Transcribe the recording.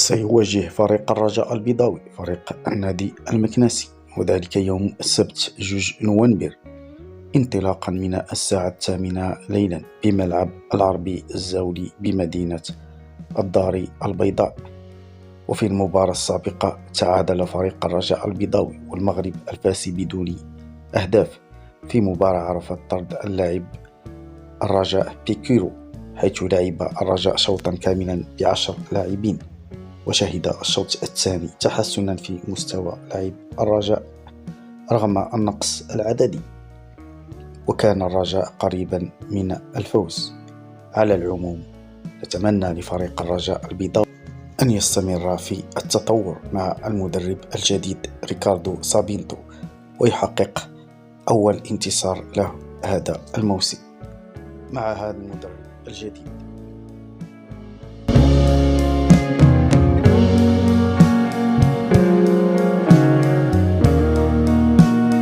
سيواجه فريق الرجاء البيضاوي فريق النادي المكناسي، وذلك يوم السبت 2 نوفمبر انطلاقا من الساعة 8 ليلا بملعب العربي الزاولي بمدينة الدار البيضاء. وفي المباراة السابقة تعادل فريق الرجاء البيضاوي والمغرب الفاسي بدون أهداف في مباراة عرفت طرد اللاعب الرجاء بيكيرو، حيث لعب الرجاء شوطا كاملا ب10 لاعبين، وشهد الشوط الثاني تحسنا في مستوى لاعب الرجاء رغم النقص العددي، وكان الرجاء قريبا من الفوز. على العموم نتمنى لفريق الرجاء البيضاوي أن يستمر في التطور مع المدرب الجديد ريكاردو سابينتو ويحقق أول انتصار له هذا الموسم مع هذا المدرب الجديد.